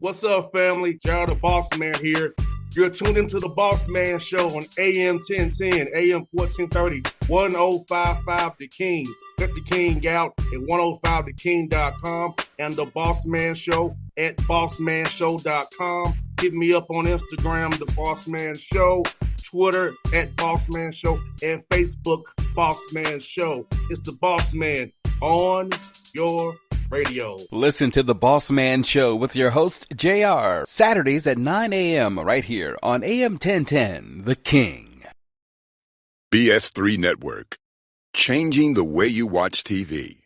What's up, family? Gerald the Bossman here. You're tuned into the Bossman Show on AM 1010, AM 1430, 1055 The King. Let the King out at 105theking.com and the Bossman Show at bossmanshow.com. Hit me up on Instagram, The Bossman Show, Twitter at Bossman Show, and Facebook, Bossman Show. It's the Bossman on your radio. Listen to the Bossman Show with your host, JR, Saturdays at 9 a.m. right here on AM 1010, The King. BS3 Network, changing the way you watch TV.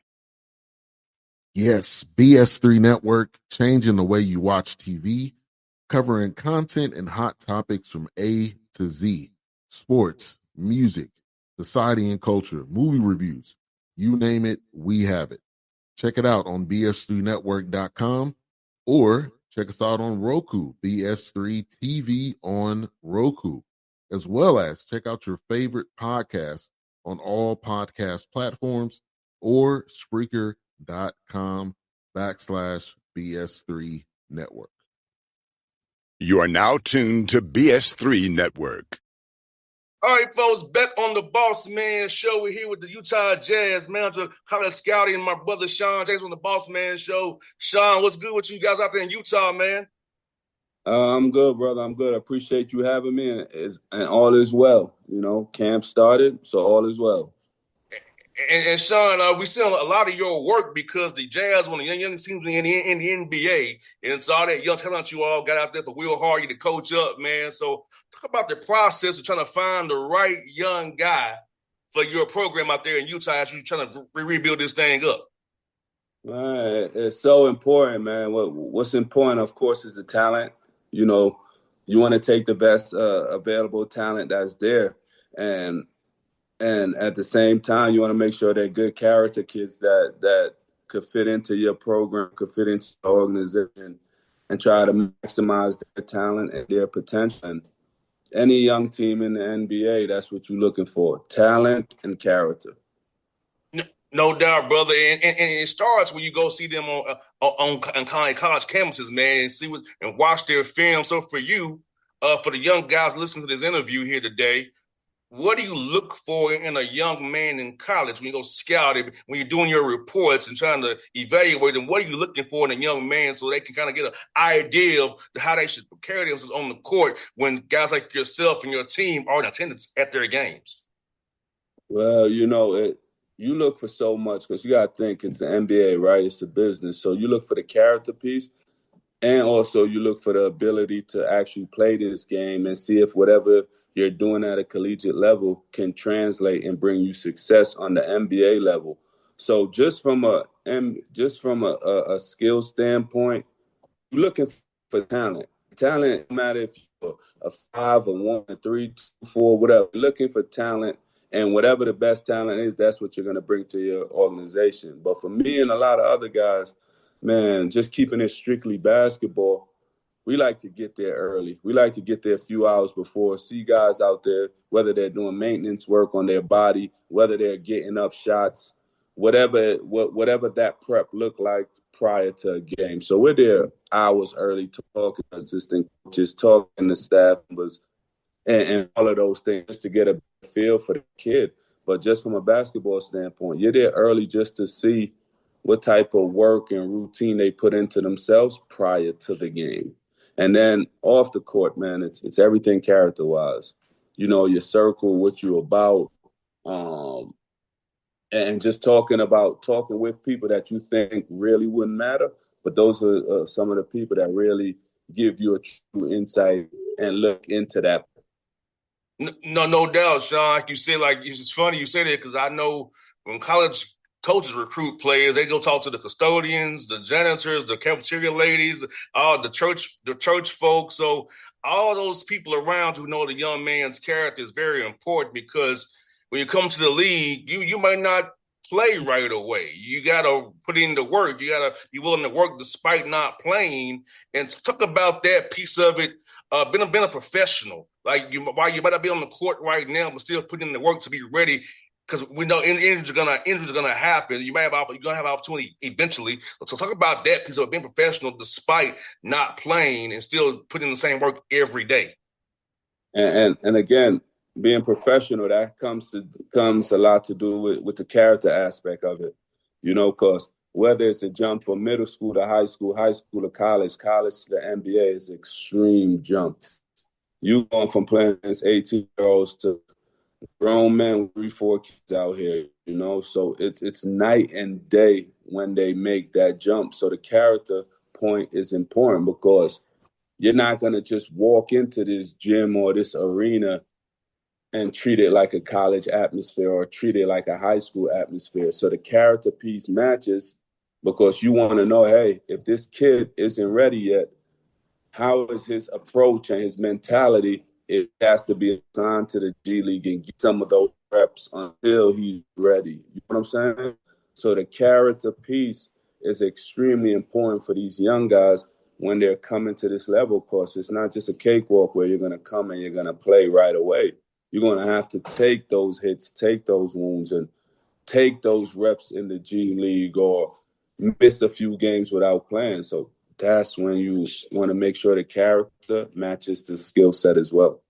Yes, BS3 Network, changing the way you watch TV, covering content and hot topics from A to Z, sports, music, society and culture, movie reviews, you name it, we have it. Check it out on bs3network.com or check us out on Roku, BS3 TV on Roku, as well as check out your favorite podcast on all podcast platforms or Spreaker.com/BS3 Network. You are now tuned to BS3 Network. All right, folks, back on the Bossman Show. We're here with the Utah Jazz manager, college scouting, and my brother Shawn James on the Bossman Show. Shawn, what's good with you guys out there in Utah, man? I'm good, brother. I'm good. I appreciate you having me, and all is well. You know, camp started, so all is well. And Shawn, we see a lot of your work because the Jazz, one of the young teams in the NBA, and it's all that young talent you all got out there for real hard you to coach up, man. So talk about the process of trying to find the right young guy for your program out there in Utah as you're trying to rebuild this thing up. Man, it's so important, man. What's important, of course, is the talent. You know, you want to take the best available talent that's there, and at the same time, you want to make sure they're good character kids that could fit into your program, could fit into the organization, and try to maximize their talent and their potential. And any young team in the NBA, that's what you're looking for, talent and character. No doubt, brother. And it starts when you go see them on college campuses, man, and watch their film. So for you, for the young guys listening to this interview here today, what do you look for in a young man in college when you go scout it, when you're doing your reports and trying to evaluate them? What are you looking for in a young man so they can kind of get an idea of how they should carry themselves on the court when guys like yourself and your team are in attendance at their games? Well, you know, you look for so much because you got to think it's the NBA, right? It's a business. So you look for the character piece, and also you look for the ability to actually play this game and see if whatever you're doing at a collegiate level can translate and bring you success on the NBA level. So just from a skill standpoint, you're looking for talent. Talent, no matter if you're a 5, a 1, a 3, 2, 4, whatever. You're looking for talent, and whatever the best talent is, that's what you're going to bring to your organization. But for me and a lot of other guys, man, just keeping it strictly basketball, we like to get there early. We like to get there a few hours before, see guys out there, whether they're doing maintenance work on their body, whether they're getting up shots, whatever that prep look like prior to a game. So we're there hours early talking to assistant coaches, talking to staff members, and all of those things just to get a feel for the kid. But just from a basketball standpoint, you're there early just to see what type of work and routine they put into themselves prior to the game. And then off the court, man, it's everything character-wise. You know, your circle, what you're about, and just talking with people that you think really wouldn't matter. But those are some of the people that really give you a true insight and look into that. No doubt, Shawn. Like you said, it's funny you say that because I know when college coaches recruit players, they go talk to the custodians, the janitors, the cafeteria ladies, the church folks. So all those people around who know the young man's character is very important because when you come to the league, you might not play right away. You got to put in the work. You got to be willing to work despite not playing. And talk about that piece of it, being a professional. Like while you might not be on the court right now, but still putting in the work to be ready because we know injuries are gonna happen. You're gonna have an opportunity eventually. So talk about that piece of being professional despite not playing and still putting in the same work every day. And again, being professional, that comes a lot to do with the character aspect of it, because whether it's a jump from middle school to high school to college to the NBA is extreme jumps. You going from playing against 18-year-olds to grown men with 3, 4 kids out here, so it's night and day when they make that jump. So the character point is important because you're not going to just walk into this gym or this arena and treat it like a college atmosphere or treat it like a high school atmosphere. So the character piece matches because you want to know, hey, if this kid isn't ready yet, how is his approach and his mentality? It has to be assigned to the G League and get some of those reps until he's ready. You know what I'm saying? So the character piece is extremely important for these young guys when they're coming to this level, because it's not just a cakewalk where you're going to come and you're going to play right away. You're going to have to take those hits, take those wounds, and take those reps in the G League or miss a few games without playing. So that's when you want to make sure the character matches the skill set as well.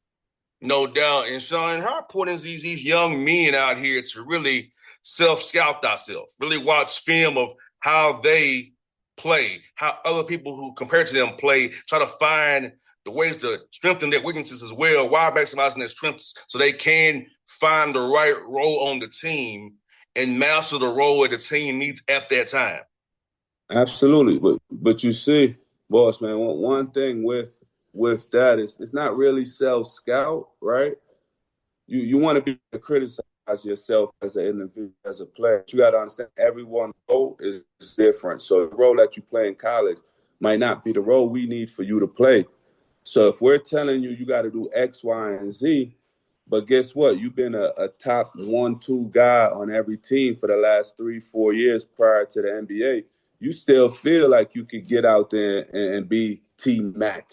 No doubt. And Shawn, how important is these young men out here to really self-scout thyself, really watch film of how they play, how other people who compare to them play, try to find the ways to strengthen their weaknesses as well while maximizing their strengths so they can find the right role on the team and master the role that the team needs at that time. Absolutely. But you see, boss man, one thing with that is it's not really self-scout, right? You want to be able to criticize yourself as an individual, as a player. You got to understand everyone's role is different. So the role that you play in college might not be the role we need for you to play. So if we're telling you got to do X, Y, and Z, but guess what? You've been a top 1-2 guy on every team for the last 3-4 years prior to the NBA. You still feel like you could get out there and be T Mac,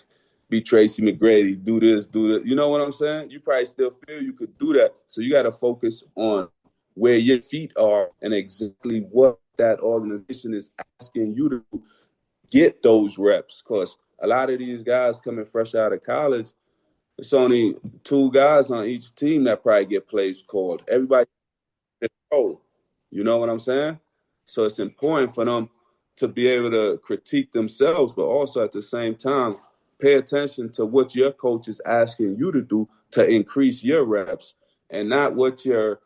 be Tracy McGrady, do this. You know what I'm saying? You probably still feel you could do that. So you got to focus on where your feet are and exactly what that organization is asking you to get those reps. Because a lot of these guys coming fresh out of college, it's only 2 guys on each team that probably get plays called. Everybody control. You know what I'm saying? So it's important for them to be able to critique themselves, but also at the same time, pay attention to what your coach is asking you to do to increase your reps and not what your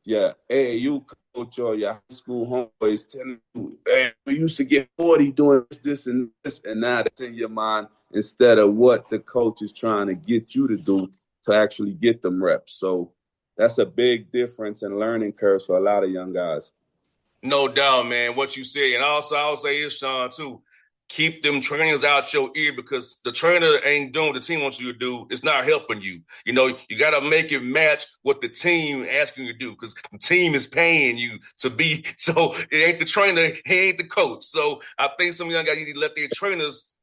AAU coach or your high school homeboy is telling you, hey, we used to get 40 doing this, and now that's in your mind instead of what the coach is trying to get you to do to actually get them reps. So that's a big difference in learning curves for a lot of young guys. No doubt, man, what you say. And also, I'll say this, Shawn, too. Keep them trainers out your ear because the trainer ain't doing what the team wants you to do. It's not helping you. You got to make it match what the team asking you to do because the team is paying you to be. So it ain't the trainer, he ain't the coach. So I think some young guys need to let their trainers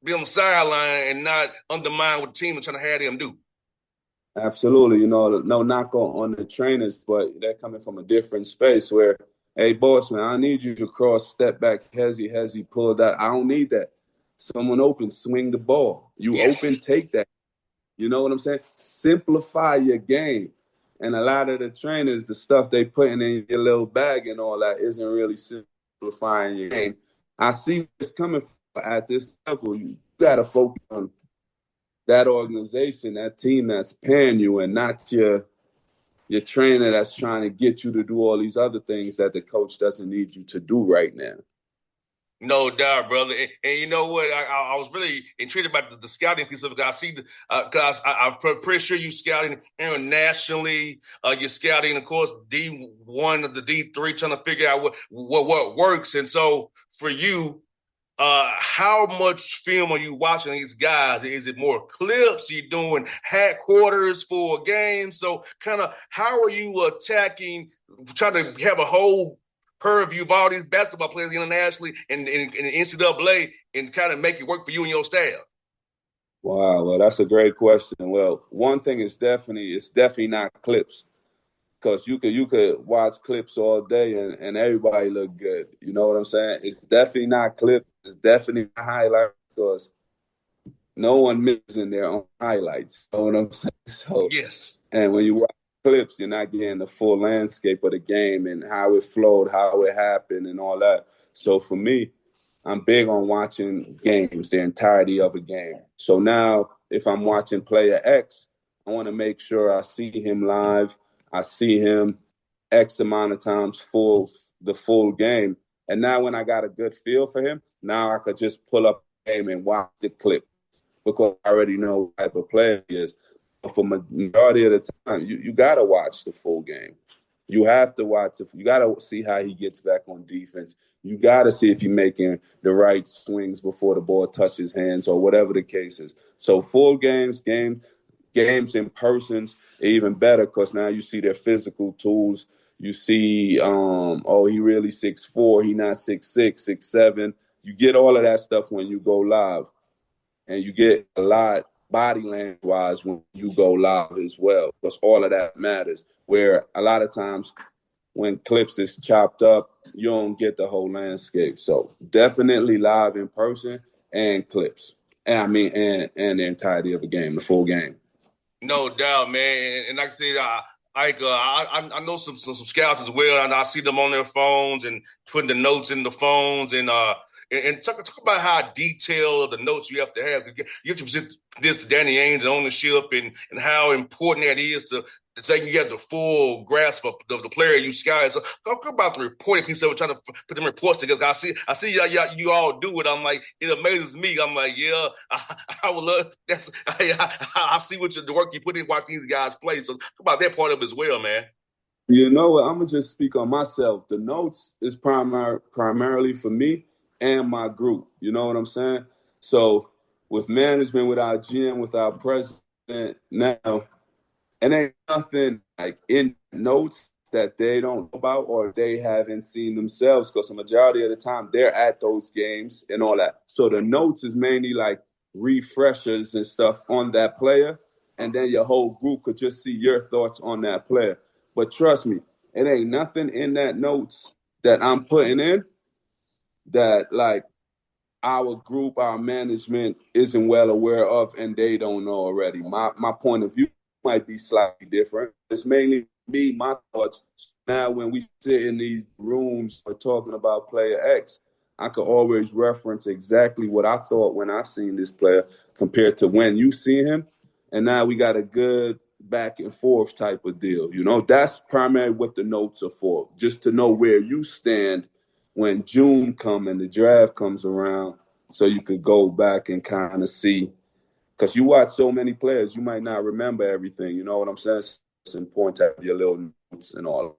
be on the sideline and not undermine what the team is trying to have them do. Absolutely. No knock on the trainers, but they're coming from a different space where, hey, boss, man, I need you to cross, step back, hezzy, pull that. I don't need that. Someone open, swing the ball. You open, take that. You know what I'm saying? Simplify your game. And a lot of the trainers, the stuff they putting in your little bag and all that isn't really simplifying your game. I see what's coming at this level. You got to focus on that organization, that team that's paying you and not your trainer that's trying to get you to do all these other things that the coach doesn't need you to do right now. No doubt, brother. And you know what? I was really intrigued about the scouting piece of it. I see, because I'm pretty sure you scouting internationally. You're scouting, of course, D1 to D3, trying to figure out what works. And so for you, how much film are you watching these guys? Is it more clips? Are you doing headquarters for a game? So kind of how are you attacking, trying to have a whole purview of all these basketball players internationally and in NCAA and kind of make it work for you and your staff? Wow, well, that's a great question. Well, one thing is definitely not clips. because you could watch clips all day and everybody look good. You know what I'm saying? It's definitely not clips. It's definitely not highlights because no one missing their own highlights. You know what I'm saying? So, Yes. and when you watch clips, you're not getting the full landscape of the game and how it flowed, how it happened, and all that. So for me, I'm big on watching games, the entirety of a game. So now, if I'm watching player X, I want to make sure I see him live. I see him X amount of times the full game. And now when I got a good feel for him, now I could just pull up the game and watch the clip because I already know what type of player he is. But for majority of the time, you got to watch the full game. You have to watch it. You got to see how he gets back on defense. You got to see if you're making the right swings before the ball touches hands or whatever the case is. So full games in persons are even better because now you see their physical tools. You see, he really 6'4", he not 6'6", 6'7". You get all of that stuff when you go live. And you get a lot body language-wise when you go live as well, because all of that matters. Where a lot of times when clips is chopped up, you don't get the whole landscape. So definitely live in person and clips. And the entirety of the game, the full game. No doubt, man. And like I said, I know some scouts as well, and I see them on their phones and putting the notes in the phones and talk about how detailed the notes you have to have. You have to present this to Danny Ainge and ownership and how important that is to say you get the full grasp of the player you scout. So talk about the reporting piece of it, trying to put them reports together. I see you all do it. I'm like, it amazes me. I'm like, yeah, I would love that's I see the work you put in watching these guys play. So talk about that part of it as well, man. You know what? I'm gonna just speak on myself. The notes is primarily for me and my group. You know what I'm saying? So with management, with our GM, with our president now, and ain't nothing like in notes that they don't know about or they haven't seen themselves because the majority of the time they're at those games and all that. So the notes is mainly like refreshers and stuff on that player. And then your whole group could just see your thoughts on that player. But trust me, it ain't nothing in that notes that I'm putting in that like our group, our management isn't well aware of and they don't know already. My point of view might be slightly different. It's mainly me, my thoughts. Now, when we sit in these rooms or talking about player X, I could always reference exactly what I thought when I seen this player compared to when you see him. And now we got a good back and forth type of deal. You know, that's primarily what the notes are for, just to know where you stand when June come and the draft comes around, so you could go back and kind of see. Because you watch so many players, you might not remember everything. You know what I'm saying? It's important to have your little notes and all.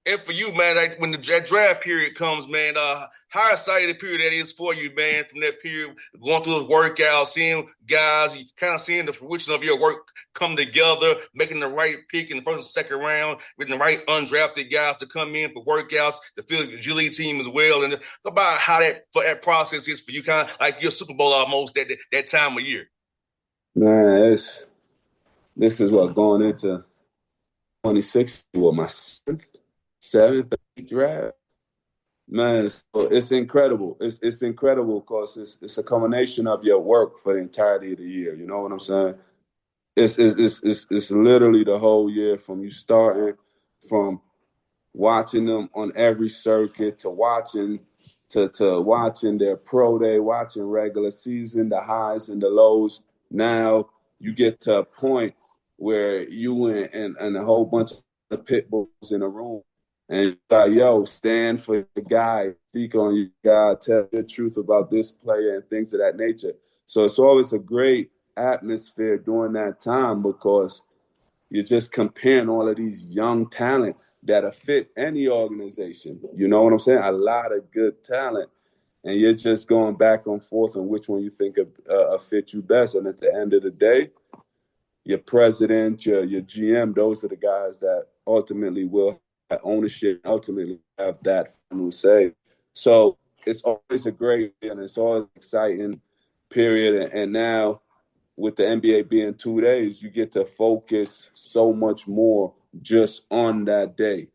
And for you, man, like when the draft period comes, man, how excited period that is for you, man, from that period, going through those workouts, seeing guys, you kind of seeing the fruition of your work come together, making the right pick in the first and second round, with the right undrafted guys to come in for workouts, to field the G League team as well. And about how that process is for you, kind of like your Super Bowl almost that time of year. Man, this is what going into 26, what, my seventh draft. Man, it's incredible. It's incredible because it's a combination of your work for the entirety of the year. You know what I'm saying? It's literally the whole year from you starting, from watching them on every circuit to watching watching their pro day, watching regular season, the highs and the lows. Now you get to a point where you and a whole bunch of pit bulls in a room. And you're like, yo, stand for the guy, speak on your guy, tell the truth about this player and things of that nature. So it's always a great atmosphere during that time because you're just comparing all of these young talent that'll fit any organization. You know what I'm saying? A lot of good talent. And you're just going back and forth on which one you think fit you best. And at the end of the day, your president, your GM, those are the guys that ultimately will have ownership, ultimately have that final say. So it's always a great and it's always exciting period. And now with the NBA being 2 days, you get to focus so much more just on that day.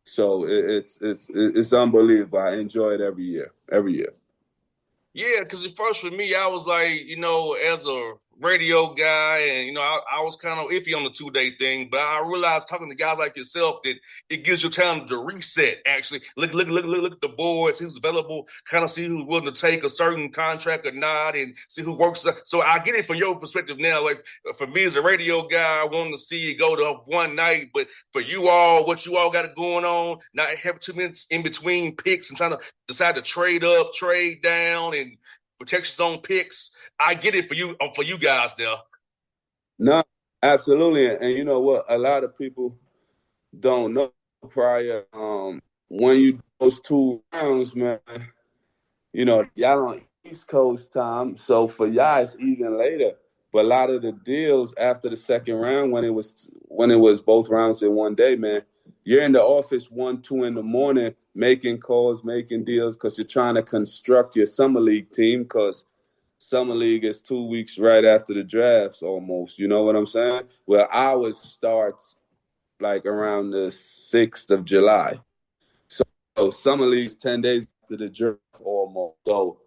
So it's unbelievable. I enjoy it every year. Yeah, because at first for me, I was like, as a radio guy, and I was kind of iffy on the 2-day thing, but I realized talking to guys like yourself that it gives you time to reset. Actually, look at the board, see who's available, kind of see who's willing to take a certain contract or not, and see who works. So I get it from your perspective now. Like for me as a radio guy, I wanted to see it go to one night, but for you all, what you all got going on, not have 2 minutes in between picks and trying to decide to trade up, trade down, and protections on picks. I get it for you guys there. No, absolutely. And you know what? A lot of people don't know prior. When you do those 2 rounds, man, y'all on East Coast time. So for y'all, it's even later. But a lot of the deals after the second round, when it was both rounds in one day, man, you're in the office 1, 2 in the morning making calls, making deals because you're trying to construct your summer league team because summer league is 2 weeks right after the drafts almost. You know what I'm saying? Well, ours starts like around the 6th of July. So summer league's 10 days after the draft almost. So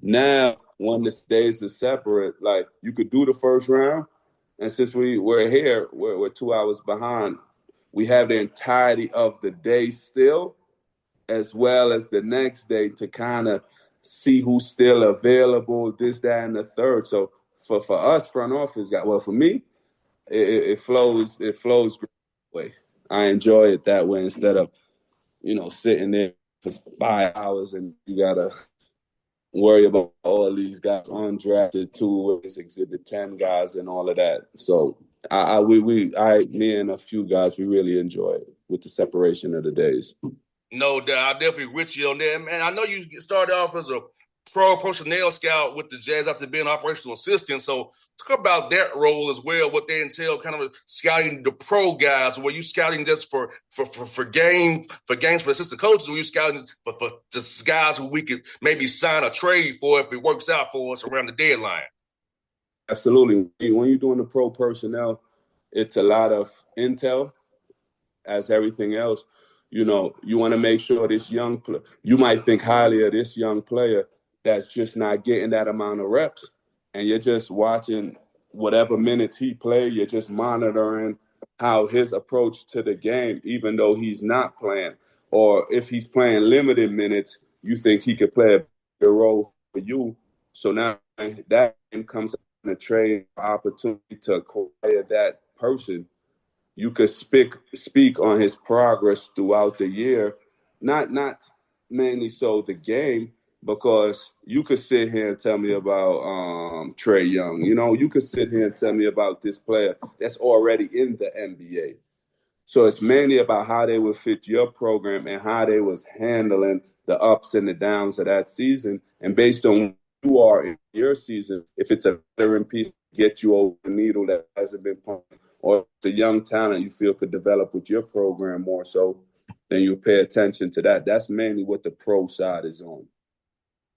now, when the days are separate, like you could do the first round, and since we're here, we're 2 hours behind. We have the entirety of the day still, as well as the next day to kind of see who's still available, this, that, and the third. So for us, front office guy, well, for me, it flows great way. I enjoy it that way instead of sitting there for 5 hours and you gotta worry about all these guys undrafted, two-ways, exhibit 10 guys and all of that. So me and a few guys, we really enjoy it with the separation of the days. No doubt. I definitely with you on that. Man, I know you started off as a pro personnel scout with the Jazz after being operational assistant. So talk about that role as well, what they entail, kind of scouting the pro guys. Were you scouting just for games for assistant coaches? Or were you scouting for just guys who we could maybe sign a trade for if it works out for us around the deadline? Absolutely. When you're doing the pro personnel, it's a lot of intel, as everything else. You want to make sure this young player, you might think highly of this young player that's just not getting that amount of reps. And you're just watching whatever minutes he plays, you're just monitoring how his approach to the game, even though he's not playing. Or if he's playing limited minutes, you think he could play a bigger role for you. So now that comes in a trade opportunity to acquire that person. You could speak on his progress throughout the year, not mainly so the game, because you could sit here and tell me about Trae Young. You could sit here and tell me about this player that's already in the NBA. So it's mainly about how they would fit your program and how they was handling the ups and the downs of that season. And based on who you are in your season, if it's a veteran piece, get you over the needle that hasn't been pumped, or it's a young talent you feel could develop with your program more so, then you pay attention to that. That's mainly what the pro side is on.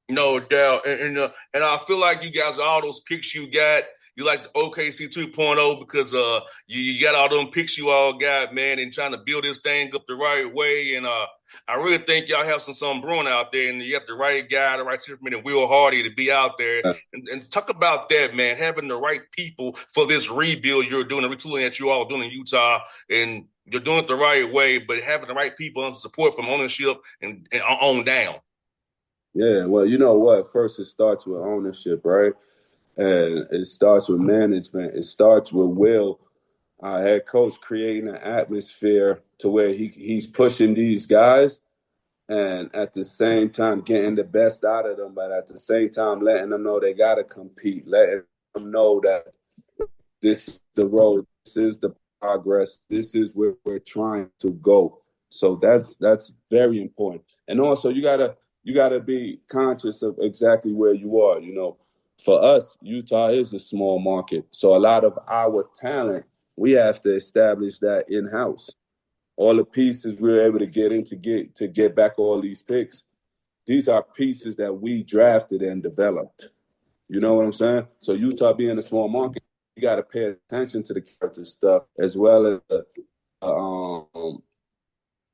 No doubt, and I feel like you guys, all those picks you got, you like the OKC 2.0 because you got all them picks you all got, man, and trying to build this thing up the right way. And I really think y'all have some brewing out there, and you got the right guy, the right temperament, and Will Hardy to be out there. And talk about that, man, having the right people for this rebuild you're doing, the retooling that you all are doing in Utah, and you're doing it the right way, but having the right people and support from ownership and on down. Yeah, well, you know what? First, it starts with ownership, right? And it starts with management. It starts with Will, our head coach, creating an atmosphere to where he's pushing these guys and at the same time getting the best out of them, but at the same time letting them know they got to compete, letting them know that this is the road, this is the progress, this is where we're trying to go. So that's very important. And also you gotta be conscious of exactly where you are. For us, Utah is a small market. So a lot of our talent, we have to establish that in-house. All the pieces we were able to get in to get back all these picks, these are pieces that we drafted and developed. You know what I'm saying? So Utah being a small market, you got to pay attention to the character stuff as well as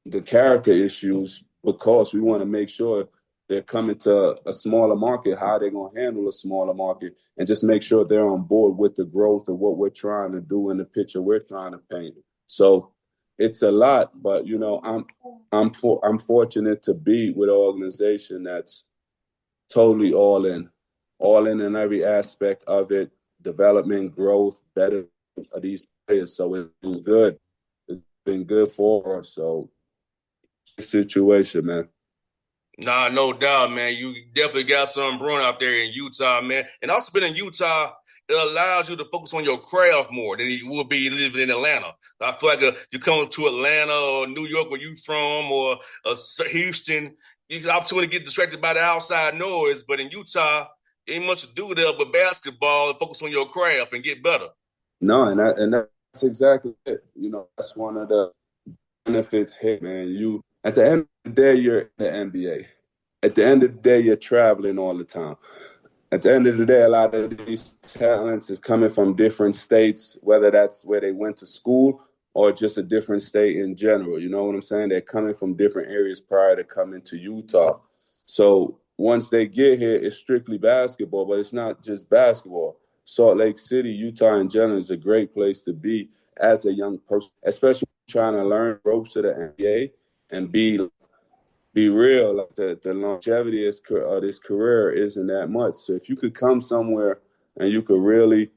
the character issues, because we want to make sure they're coming to a smaller market, how they're going to handle a smaller market, and just make sure they're on board with the growth of what we're trying to do in the picture we're trying to paint. So it's a lot, but I'm fortunate to be with an organization that's totally all in every aspect of it, development, growth, better of these players. So it's been good. It's been good for us. So situation, man. Nah, no doubt, man. You definitely got something brewing out there in Utah, man. And also been in Utah, it allows you to focus on your craft more than you would be living in Atlanta. I feel like you come to Atlanta or New York, where you from, or Houston, you get opportunity to get distracted by the outside noise. But in Utah, ain't much to do there but basketball and focus on your craft and get better. No, and that's exactly it. That's one of the benefits here, man. You at the end of the day, you're in the NBA. At the end of the day, you're traveling all the time. At the end of the day, a lot of these talents is coming from different states, whether that's where they went to school or just a different state in general. You know what I'm saying? They're coming from different areas prior to coming to Utah. So once they get here, it's strictly basketball, but it's not just basketball. Salt Lake City, Utah in general is a great place to be as a young person, especially trying to learn ropes of the NBA and be real. Like the longevity of this career isn't that much. So if you could come somewhere and you could really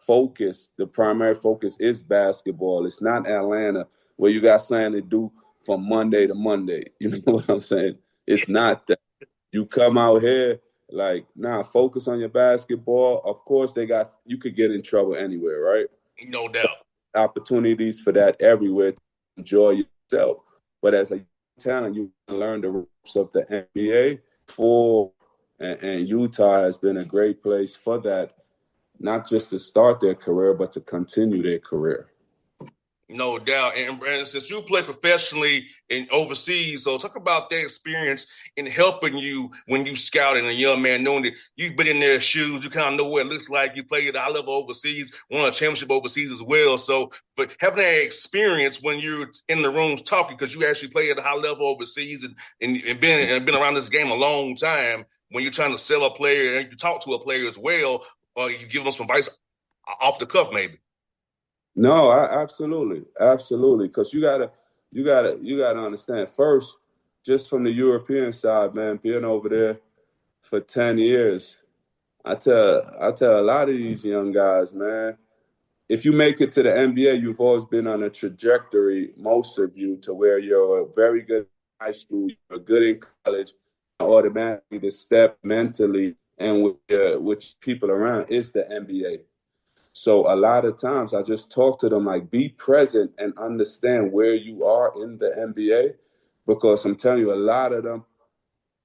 focus, the primary focus is basketball. It's not Atlanta where you got something to do from Monday to Monday. You know what I'm saying? It's not that. You come out here focus on your basketball. Of course, you could get in trouble anywhere, right? No doubt. Opportunities for that everywhere to enjoy yourself. But as a talent, you learn the ropes of the NBA and Utah has been a great place for that, not just to start their career, but to continue their career. No doubt. And since you play professionally in overseas, so talk about that experience in helping you when you scouting a young man, knowing that you've been in their shoes, you kind of know what it looks like. You played at a high level overseas, won a championship overseas as well. So, but having that experience when you're in the rooms talking, because you actually play at a high level overseas and been around this game a long time, when you're trying to sell a player and you talk to a player as well, or you give them some advice off the cuff, maybe. No, absolutely, because you gotta understand first, just from the European side, man, being over there for 10 years, I tell a lot of these young guys, man, if you make it to the NBA, you've always been on a trajectory, most of you, to where you're very good in high school, you're good in college, automatically the step mentally and with people around is the NBA. So a lot of times I just talk to them be present and understand where you are in the NBA, because I'm telling you, a lot of them,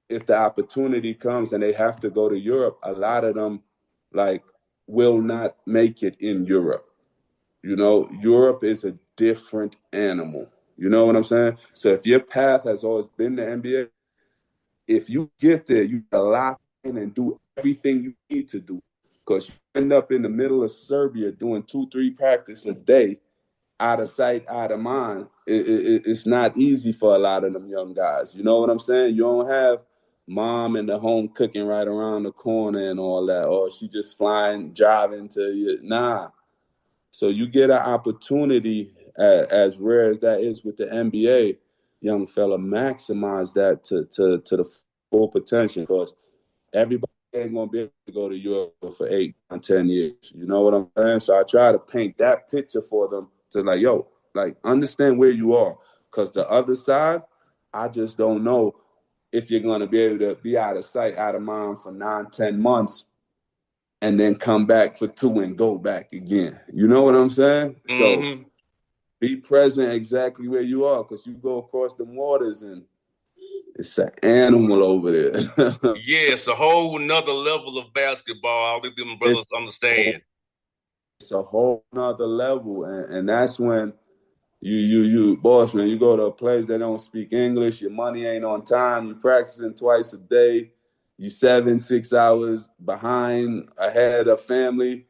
if the opportunity comes and they have to go to Europe, a lot of them will not make it in Europe. Europe is a different animal. You know what I'm saying? So if your path has always been the NBA, if you get there, you gotta lock in and do everything you need to do. Because you end up in the middle of Serbia doing 2-3 practice a day, out of sight, out of mind. It's not easy for a lot of them young guys. You know what I'm saying? You don't have mom in the home cooking right around the corner and all that, or she just driving to you. Nah. So you get an opportunity, as rare as that is with the NBA, young fella, maximize that to the full potential, because everybody ain't going to be able to go to Europe for 8 and 10 years. You know what I'm saying? So I try to paint that picture for them to understand where you are, because the other side, I just don't know if you're going to be able to be out of sight, out of mind for 9, 10 months and then come back for 2 and go back again. You know what I'm saying? Mm-hmm. So be present exactly where you are, because you go across the waters and it's an animal over there. Yeah, it's a whole nother level of basketball. I'll let them brothers understand. It's a whole nother level. And that's when you Bossman, you go to a place that don't speak English, your money ain't on time, you practicing twice a day, you 7, 6 hours behind, ahead of family.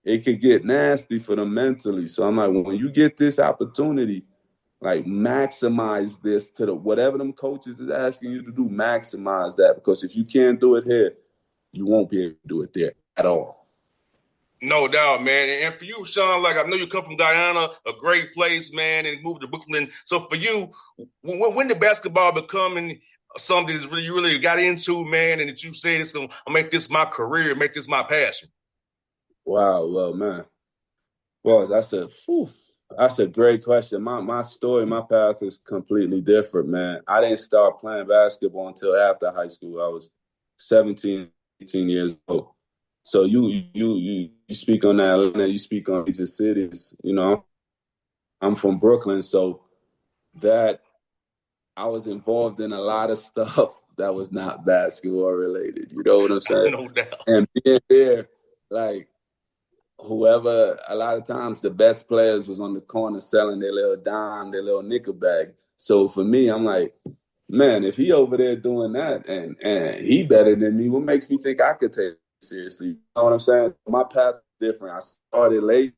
it could get nasty for them mentally. So I'm like, when you get this opportunity, like maximize this to the whatever them coaches is asking you to do, maximize that. Because if you can't do it here, you won't be able to do it there at all. No doubt, man. And for you, Shawn, like I know you come from Guyana, a great place, man, and moved to Brooklyn. So for you, when did basketball becoming something that you really got into, man, and that you said it's gonna make this my career, make this my passion? Wow, well, man. Well, that's a great question. My story, my path is completely different, man. I didn't start playing basketball until after high school. I was 17, 18 years old. So you speak on Atlanta, you speak on major cities. You know, I'm from Brooklyn, so that I was involved in a lot of stuff that was not basketball related. You know what I'm saying? No doubt. And being there, like whoever, a lot of times the best players was on the corner selling their little dime, their little nickel bag. So for me, I'm like, man, if he over there doing that and he better than me, what makes me think I could take it seriously? You know what I'm saying? My path is different. I started late,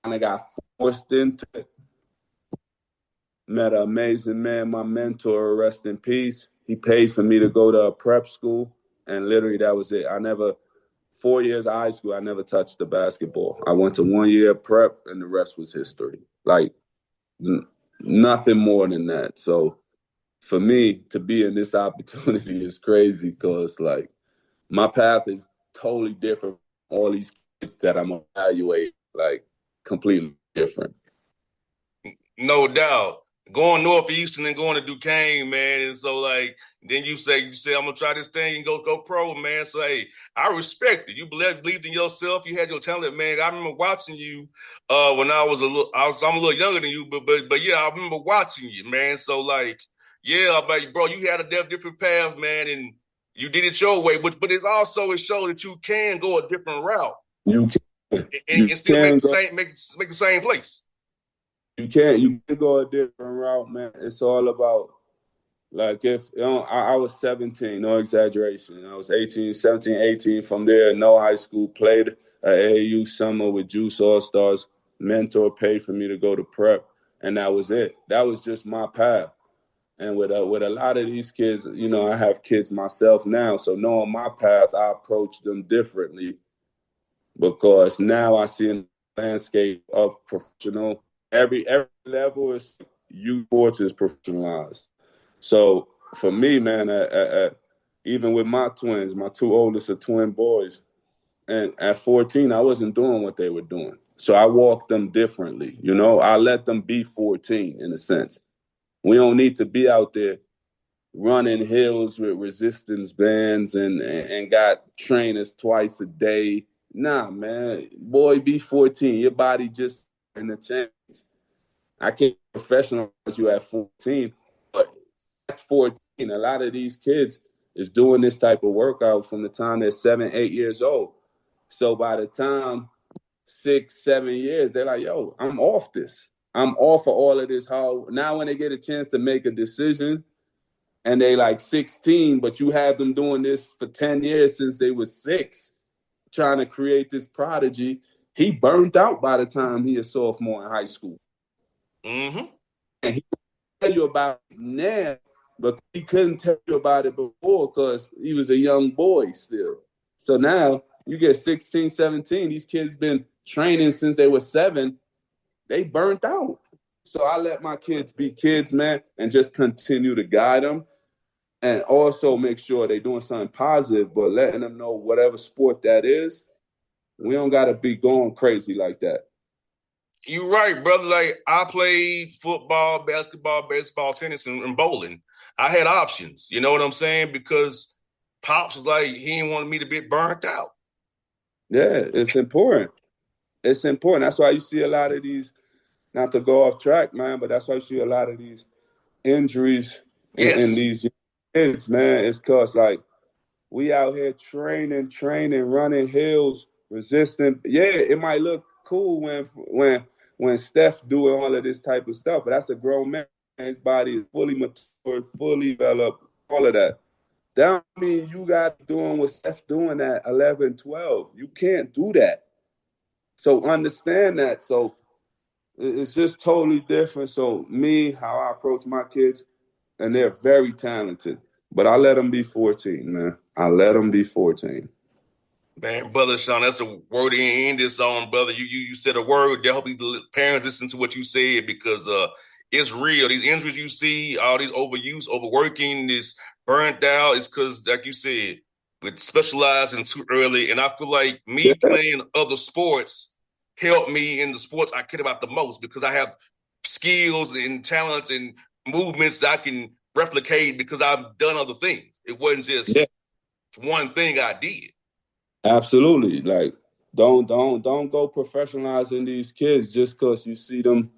and I got forced into it. Met an amazing man, my mentor, rest in peace. He paid for me to go to a prep school, and literally that was it. 4 years of high school, I never touched the basketball. I went to 1 year prep, and the rest was history. Like, nothing more than that. So for me to be in this opportunity is crazy because, like, my path is totally different from all these kids that I'm evaluating, like, completely different. No doubt. Going northeastern and going to Duquesne, man. And so like then you say I'm gonna try this thing and go pro, man. So hey, I respect it. You believed in yourself, you had your talent, man. I remember watching you when I'm a little younger than you, but yeah, I remember watching you, man. So like, yeah, but bro, you had a different path, man, and you did it your way, but it showed that you can go a different route You can, and still make the same place. You can go a different route, man. It's all about, like, if I was 17, no exaggeration. I was 18, 17, 18. From there, no high school, played a AAU summer with Juice All-Stars. Mentor paid for me to go to prep, and that was it. That was just my path. And with a lot of these kids, you know, I have kids myself now, so knowing my path, I approach them differently because now I see a landscape of professional. Every level is youth sports is professionalized. So for me, man, even with my twins, my two oldest are twin boys, and at 14, I wasn't doing what they were doing. So I walked them differently. You know, I let them be 14 in a sense. We don't need to be out there running hills with resistance bands and got trainers twice a day. Nah, man, boy, be 14. Your body just in the change. I can't professionalize you at 14, but that's 14. A lot of these kids is doing this type of workout from the time they're 7, 8 years old. So by the time 6, 7 years, they're like, yo, I'm off this. I'm off of all of this. How now when they get a chance to make a decision and they like 16, but you have them doing this for 10 years since they were 6, trying to create this prodigy. He burnt out by the time he is sophomore in high school. Mm-hmm. And he tell you about it now, but he couldn't tell you about it before because he was a young boy still. So now you get 16, 17, these kids been training since they were 7. They burnt out. So I let my kids be kids, man, and just continue to guide them and also make sure they're doing something positive, but letting them know whatever sport that is, we don't got to be going crazy like that. You're right, brother. Like I played football, basketball, baseball, tennis, and bowling. I had options. You know what I'm saying? Because Pops was like, he didn't want me to be burnt out. Yeah, it's important. It's important. That's why you see a lot of these, not to go off track, man, but that's why you see a lot of these injuries in Yes. these kids, man. It's because, like, we out here training, running hills, resisting. Yeah, it might look cool when Steph doing all of this type of stuff, but that's a grown man. His body is fully matured, fully developed, all of that. That don't mean you got doing what Steph doing at 11, 12. You can't do that. So understand that. So it's just totally different. So me, how I approach my kids, and they're very talented, but I let them be 14, man. I let them be 14. Man, brother Shawn, that's a word to end this on, brother. You said a word to help the parents listen to what you said because it's real. These injuries you see, all these overuse, overworking, this burnt out, it's because, like you said, with specializing too early. And I feel like me Yeah. playing other sports helped me in the sports I care about the most because I have skills and talents and movements that I can replicate because I've done other things. It wasn't Yeah. just one thing I did. Absolutely. Like, don't go professionalizing these kids just because you see them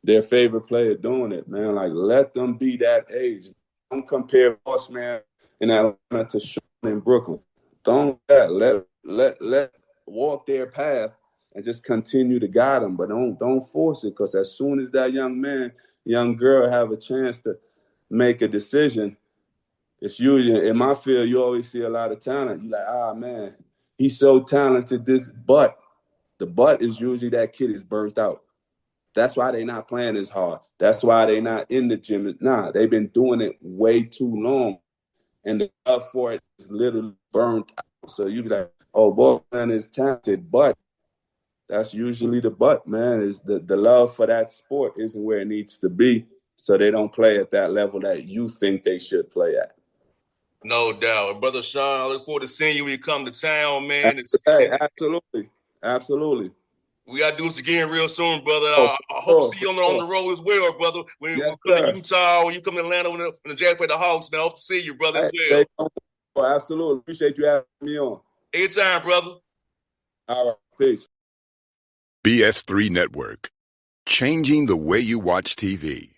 their favorite player doing it, man. Like, let them be that age. Don't compare Bossman in Atlanta to Shawn in Brooklyn. Don't let walk their path and just continue to guide them, but don't force it because as soon as that young girl have a chance to make a decision, it's usually in my field. You always see a lot of talent. You like, man, he's so talented. But is usually that kid is burnt out. That's why they're not playing as hard. That's why they're not in the gym. Nah, they've been doing it way too long. And the love for it is literally burnt out. So you be like, oh, boy, man is talented. But that's usually the but, man, is the love for that sport isn't where it needs to be. So they don't play at that level that you think they should play at. No doubt. Brother Shawn, I look forward to seeing you when you come to town, man. Hey, absolutely. Absolutely. We got to do this again real soon, brother. Oh, I hope to for see you sure, on the road as well, brother. When Yes, you come to sir. Utah, when you come to Atlanta, when the Jazz play the Hawks, man, I hope to see you, brother, as well. Absolutely. Appreciate you having me on. Anytime, brother. All right. Peace. BS3 Network. Changing the way you watch TV.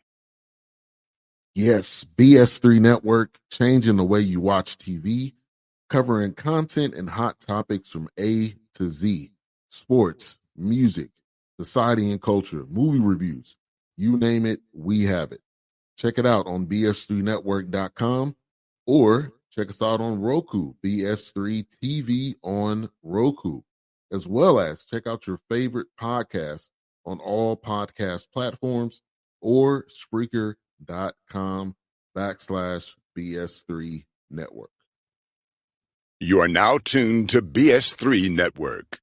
Yes, BS3 Network, changing the way you watch TV, covering content and hot topics from A to Z, sports, music, society and culture, movie reviews. You name it, we have it. Check it out on bs3network.com or check us out on Roku, BS3 TV on Roku, as well as check out your favorite podcast on all podcast platforms or Spreaker.com/BS3 Network. You are now tuned to BS3 Network.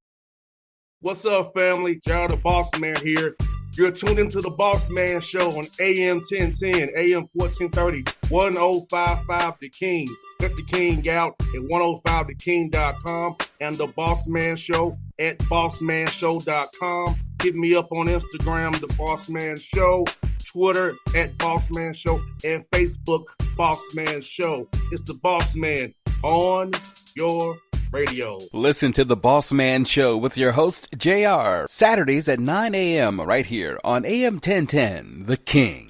What's up, family? Jared the Bossman here. You're tuned into the Bossman Show on AM 1010, AM 1430, 1055 The King. Check The King out at 105theking.com and the Bossman Show at bossmanshow.com. Hit me up on Instagram, The Bossman Show, Twitter at Bossman Show, and Facebook, Bossman Show. It's the Bossman on your radio. Listen to The Bossman Show with your host, JR, Saturdays at 9 a.m. right here on AM 1010, The King.